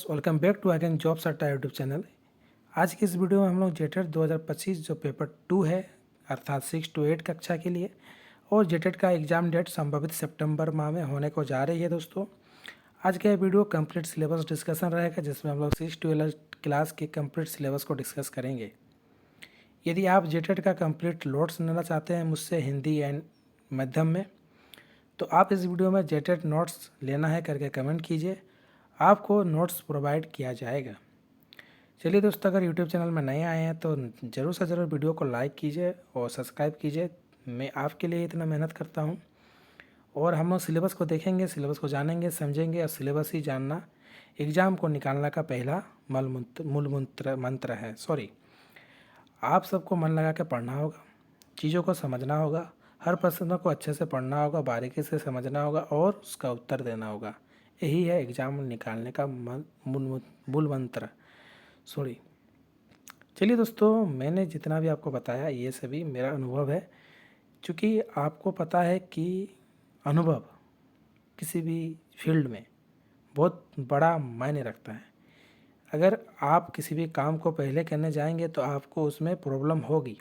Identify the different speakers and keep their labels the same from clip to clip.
Speaker 1: Welcome back to again job सट्टा YouTube channel. आज की इस वीडियो में हम लोग जेटेट 2025 जो पेपर 2 है अर्थात 6 to 8 कक्षा के लिए और जेटेट का एग्ज़ाम डेट संभवित सितंबर माह में होने को जा रही है। दोस्तों, आज का ये वीडियो कंप्लीट सिलेबस डिस्कशन रहेगा जिसमें हम लोग 6 to 11 क्लास के कंप्लीट सिलेबस को डिस्कस करेंगे। यदि आप जेटेट का कंप्लीट नोट्स लेना चाहते हैं मुझसे हिंदी एंड मध्यम में, तो आप इस वीडियो में जेटेट नोट्स लेना है करके कमेंट कीजिए, आपको नोट्स प्रोवाइड किया जाएगा। चलिए दोस्तों, अगर यूट्यूब चैनल में नए आए हैं तो ज़रूर से ज़रूर वीडियो को लाइक कीजिए और सब्सक्राइब कीजिए। मैं आपके लिए इतना मेहनत करता हूँ और हम लोग सिलेबस को देखेंगे, सिलेबस को जानेंगे, समझेंगे और सिलेबस ही जानना एग्ज़ाम को निकालने का पहला मूल मंत्र है। आप सबको मन लगा के पढ़ना होगा, चीज़ों को समझना होगा, हर प्रश्न को अच्छे से पढ़ना होगा, बारीकी से समझना होगा और उसका उत्तर देना होगा। यही है एग्ज़ाम निकालने का मूल मंत्र। चलिए दोस्तों, मैंने जितना भी आपको बताया ये सभी मेरा अनुभव है, क्योंकि आपको पता है कि अनुभव किसी भी फील्ड में बहुत बड़ा मायने रखता है। अगर आप किसी भी काम को पहले करने जाएंगे तो आपको उसमें प्रॉब्लम होगी।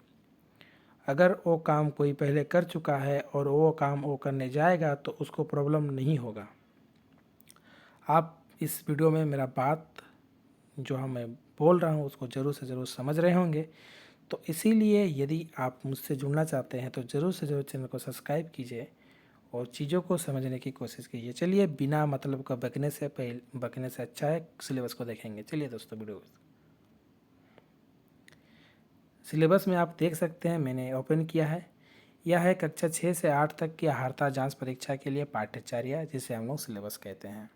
Speaker 1: अगर वो काम कोई पहले कर चुका है और वो काम वो करने जाएगा तो उसको प्रॉब्लम नहीं होगा। आप इस वीडियो में मेरा बात जो मैं बोल रहा हूँ उसको ज़रूर से ज़रूर समझ रहे होंगे। तो इसीलिए यदि आप मुझसे जुड़ना चाहते हैं तो ज़रूर से ज़रूर चैनल को सब्सक्राइब कीजिए और चीज़ों को समझने की कोशिश कीजिए। चलिए, बिना मतलब का बकने से अच्छा है सिलेबस को देखेंगे। चलिए दोस्तों, वीडियो सिलेबस में आप देख सकते हैं, मैंने ओपन किया है। यह है कक्षा 6 से 8 तक की अर्हता जांच परीक्षा के लिए पाठ्यचर्या, जिसे हम लोग सिलेबस कहते हैं।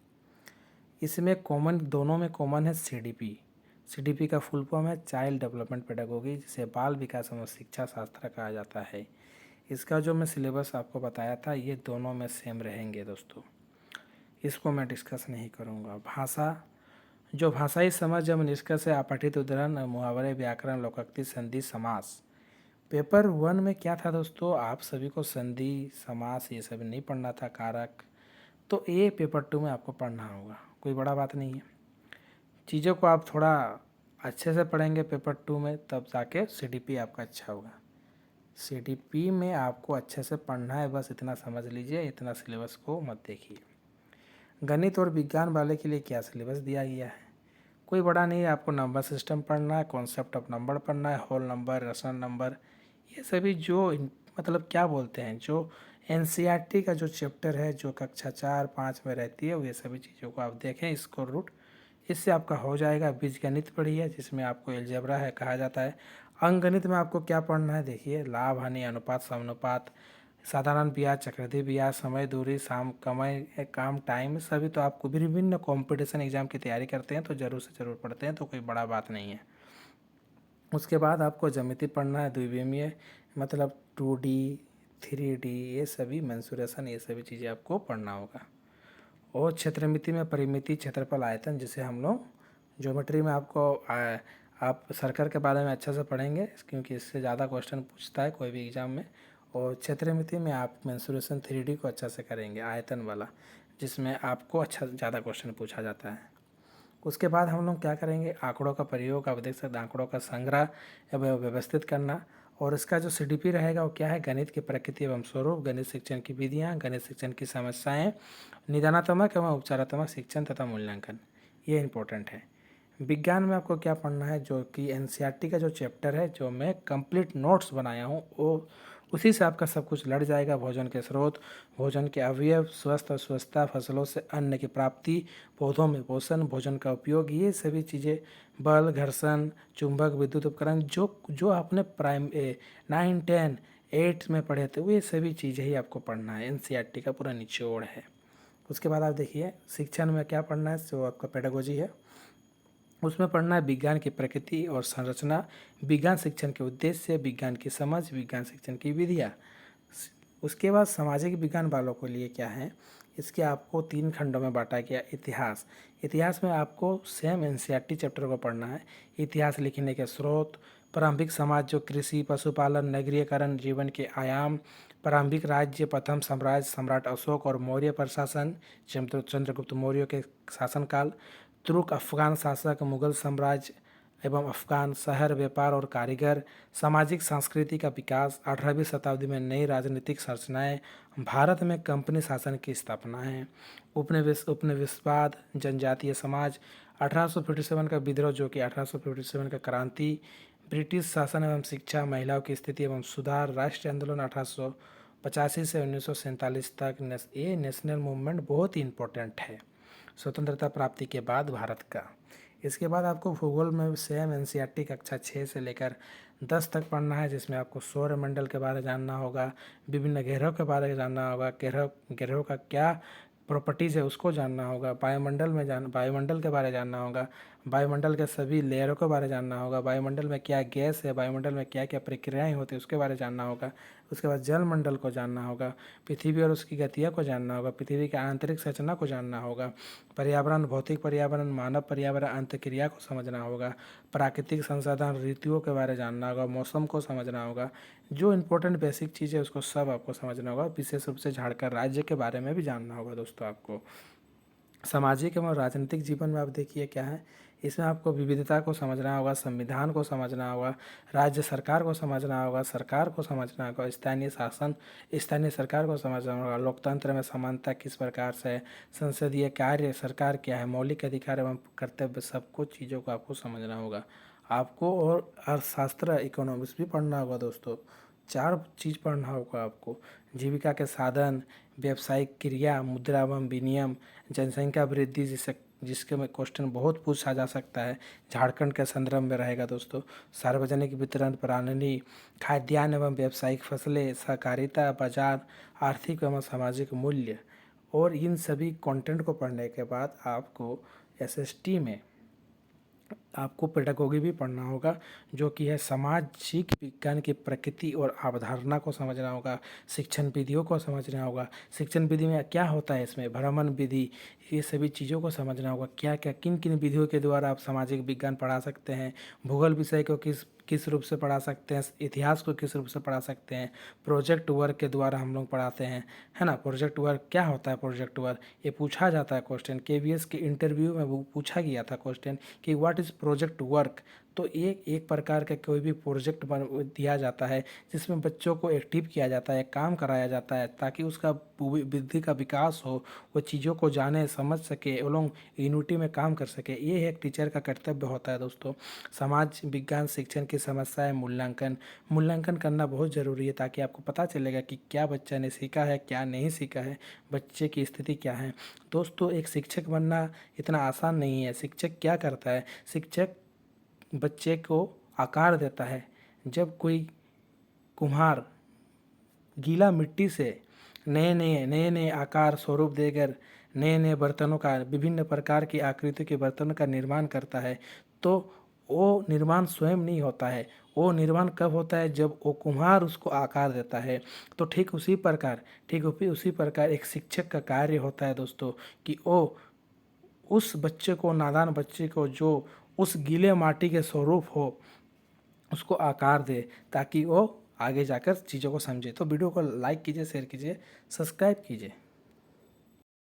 Speaker 1: इसमें कॉमन, दोनों में कॉमन है सीडीपी। सीडीपी का फुल फॉर्म है चाइल्ड डेवलपमेंट पेडागोगी, जिसे बाल विकास एवं शिक्षा शास्त्र कहा जाता है। इसका जो मैं सिलेबस आपको बताया था ये दोनों में सेम रहेंगे दोस्तों, इसको मैं डिस्कस नहीं करूँगा। भाषा, जो भाषाई समझ एवं निष्कर्ष है अपठित उद्धरण मुहावरे व्याकरण लोकोक्ति संधि समास। पेपर 1 में क्या था दोस्तों, आप सभी को संधि समास ये सब नहीं पढ़ना था, कारक, तो ये पेपर 2 में आपको पढ़ना होगा, कोई बड़ा बात नहीं है। चीज़ों को आप थोड़ा अच्छे से पढ़ेंगे पेपर 2 में, तब जाके सीडीपी आपका अच्छा होगा। सीडीपी में आपको अच्छे से पढ़ना है, बस इतना समझ लीजिए, इतना सिलेबस को मत देखिए। गणित और विज्ञान वाले के लिए क्या सिलेबस दिया गया है, कोई बड़ा नहीं है। आपको नंबर सिस्टम पढ़ना है, कॉन्सेप्ट ऑफ नंबर पढ़ना है, होल नंबर, रेशनल नंबर, ये सभी जो मतलब क्या बोलते हैं, जो एनसीईआरटी का जो चैप्टर है जो कक्षा 4-5 में रहती है, वो ये सभी चीज़ों को आप देखें, स्क्वायर रूट, इससे आपका हो जाएगा। बीजगणित पढ़िए जिसमें आपको एलजेब्रा है कहा जाता है। अंकगणित में आपको क्या पढ़ना है देखिए, लाभ हानि अनुपात समानुपात, साधारण ब्याज, चक्रवृद्धि ब्याज, समय दूरी, काम टाइम, सभी तो आपको विभिन्न कंपटीशन एग्जाम की तैयारी करते हैं तो ज़रूर से ज़रूर पढ़ते हैं, तो कोई बड़ा बात नहीं है। उसके बाद आपको ज्यामिति पढ़ना है, द्विविमीय मतलब 2D 3D, ये सभी मेंसुरेशन, ये सभी चीज़ें आपको पढ़ना होगा। और क्षेत्रमिति में परिमिति, क्षेत्रफल, आयतन, जिसे हम लोग ज्योमेट्री में आपको आप सर्कल के बारे में अच्छे से पढ़ेंगे क्योंकि इससे ज़्यादा क्वेश्चन पूछता है कोई भी एग्ज़ाम में। और क्षेत्रमिति में आप मेंसुरेशन 3D को अच्छा से करेंगे, आयतन वाला, जिसमें आपको अच्छा ज़्यादा क्वेश्चन पूछा जाता है। उसके बाद हम लोग क्या करेंगे, आंकड़ों का प्रयोग, आप देख सकते हैं आंकड़ों का संग्रह एवं व्यवस्थित करना। और इसका जो सीडीपी रहेगा वो क्या है, गणित की प्रकृति एवं स्वरूप, गणित शिक्षण की विधियाँ, गणित शिक्षण की समस्याएं, निदानात्मक एवं उपचारात्मक शिक्षण तथा मूल्यांकन, ये इंपॉर्टेंट है। विज्ञान में आपको क्या पढ़ना है, जो कि एनसीईआरटी का जो चैप्टर है, जो मैं कंप्लीट नोट्स बनाया हूँ, वो उसी से आपका सब कुछ लड़ जाएगा। भोजन के स्रोत, भोजन के अवयव, स्वस्थ और स्वस्थता, फसलों से अन्न की प्राप्ति, पौधों में पोषण, भोजन का उपयोग, ये सभी चीज़ें, बल, घर्षण, चुंबक, विद्युत उपकरण, जो जो आपने 9, 10, 8 में पढ़े थे, वो ये सभी चीज़ें ही आपको पढ़ना है, एनसीईआरटी का पूरा निचोड़ है। उसके बाद आप देखिए शिक्षण में क्या पढ़ना है, जो आपका पेडागोजी है, उसमें पढ़ना है विज्ञान की प्रकृति और संरचना, विज्ञान शिक्षण के उद्देश्य, विज्ञान की समझ, विज्ञान शिक्षण की विधियाँ। उसके बाद सामाजिक विज्ञान वालों के लिए क्या है, इसके आपको 3 खंडों में बांटा गया। इतिहास, इतिहास में आपको सेम एनसीईआरटी चैप्टर को पढ़ना है। इतिहास लिखने के स्रोत, प्रारंभिक समाज जो कृषि, पशुपालन, नगरीकरण, जीवन के आयाम, प्रारंभिक राज्य, प्रथम साम्राज्य, सम्राट अशोक और मौर्य प्रशासन, चंद्रगुप्त मौर्य के शासनकाल, तुर्क अफ़गान शासक, मुग़ल साम्राज्य एवं अफ़गान शहर, व्यापार और कारीगर, सामाजिक संस्कृति का विकास, 18वीं शताब्दी में नई राजनीतिक संरचनाएँ, भारत में कंपनी शासन की स्थापना है, उपनिवेशवाद, जनजातीय समाज, 1857 का विद्रोह जो कि 1857 का क्रांति, ब्रिटिश शासन एवं शिक्षा, महिलाओं की स्थिति एवं सुधार, राष्ट्रीय आंदोलन 1885 से 1947 तक। ये नेशनल मूवमेंट बहुत ही इम्पोर्टेंट है स्वतंत्रता प्राप्ति के बाद भारत का। इसके बाद आपको भूगोल में सेम एनसीईआरटी कक्षा 6 से लेकर 10 तक पढ़ना है, जिसमें आपको सौरमंडल के बारे में जानना होगा, विभिन्न ग्रहों के बारे में जानना होगा, ग्रहों का क्या प्रॉपर्टीज़ है उसको जानना होगा, वायुमंडल के बारे में जानना होगा, वायुमंडल के सभी लेयरों के बारे में जानना होगा, वायुमंडल में क्या गैस है, वायुमंडल में क्या क्या प्रक्रियाएं होती है उसके बारे में जानना होगा। उसके बाद जलमंडल को जानना होगा, पृथ्वी और उसकी गतियों को जानना होगा, पृथ्वी की आंतरिक संरचना को जानना होगा, पर्यावरण, भौतिक पर्यावरण, मानव पर्यावरण अंतक्रिया को समझना होगा, प्राकृतिक संसाधन, ऋतुओं के बारे में जानना होगा, मौसम को समझना होगा। जो इम्पोर्टेंट बेसिक चीज़ है उसको सब आपको समझना होगा। विशेष रूप से झारखंड राज्य के बारे में भी जानना होगा दोस्तों आपको। सामाजिक एवं राजनीतिक जीवन में आप देखिए क्या है, इसमें आपको विविधता को समझना होगा, संविधान को समझना होगा, राज्य सरकार को समझना होगा, सरकार को समझना होगा, स्थानीय शासन, स्थानीय सरकार को समझना होगा, लोकतंत्र में समानता किस प्रकार से है, संसदीय कार्य, सरकार क्या है, मौलिक अधिकार एवं कर्तव्य, सब कुछ चीज़ों को आपको समझना होगा आपको। और अर्थशास्त्र, इकोनॉमिक्स भी पढ़ना होगा दोस्तों। 4 चीज़ पढ़ना होगा आपको, जीविका के साधन, व्यावसायिक क्रिया, मुद्रा एवं विनिमय, जनसंख्या वृद्धि, जिसके में क्वेश्चन बहुत पूछा जा सकता है, झारखंड के संदर्भ में रहेगा दोस्तों। सार्वजनिक वितरण प्रणाली, खाद्यान्न एवं व्यावसायिक फसलें, सहकारिता, बाजार, आर्थिक एवं सामाजिक मूल्य। और इन सभी कंटेंट को पढ़ने के बाद आपको एसएसटी में आपको पेडागोगी भी पढ़ना होगा, जो कि है सामाजिक विज्ञान की प्रकृति और अवधारणा को समझना होगा, शिक्षण विधियों को समझना होगा, शिक्षण विधि में क्या होता है, इसमें भ्रमण विधि, ये सभी चीज़ों को समझना होगा, क्या क्या किन किन विधियों के द्वारा आप सामाजिक विज्ञान पढ़ा सकते हैं, भूगोल विषय को किस रूप से पढ़ा सकते हैं, इतिहास को किस रूप से पढ़ा सकते हैं, प्रोजेक्ट वर्क के द्वारा हम लोग पढ़ाते हैं, है ना। प्रोजेक्ट वर्क क्या होता है, प्रोजेक्ट वर्क ये पूछा जाता है क्वेश्चन, केवीएस के इंटरव्यू में वो पूछा गया था क्वेश्चन कि व्हाट इज़ प्रोजेक्ट वर्क। तो एक प्रकार का कोई भी प्रोजेक्ट दिया जाता है जिसमें बच्चों को एक्टिव किया जाता है, काम कराया जाता है, ताकि उसका बुद्धि का विकास हो, वो चीज़ों को जाने, समझ सके, वो लोग यूनिटी में काम कर सके। ये एक टीचर का कर्तव्य होता है दोस्तों। समाज विज्ञान शिक्षण की समस्याएं, मूल्यांकन करना बहुत ज़रूरी है, ताकि आपको पता चलेगा कि क्या बच्चा ने सीखा है, क्या नहीं सीखा है, बच्चे की स्थिति क्या है। दोस्तों एक शिक्षक बनना इतना आसान नहीं है। शिक्षक क्या करता है, शिक्षक बच्चे को आकार देता है। जब कोई कुम्हार गीला मिट्टी से नए आकार स्वरूप देकर नए नए बर्तनों का, विभिन्न प्रकार की आकृति के बर्तनों का निर्माण करता है, तो वो निर्माण स्वयं नहीं होता है। वो निर्माण कब होता है, जब वो कुम्हार उसको आकार देता है। तो ठीक उसी प्रकार एक शिक्षक का कार्य होता है दोस्तों, कि वो उस बच्चे को, नादान बच्चे को, जो उस गीले माटी के स्वरूप हो, उसको आकार दे, ताकि वो आगे जाकर चीज़ों को समझे। तो वीडियो को लाइक कीजिए, शेयर कीजिए, सब्सक्राइब कीजिए।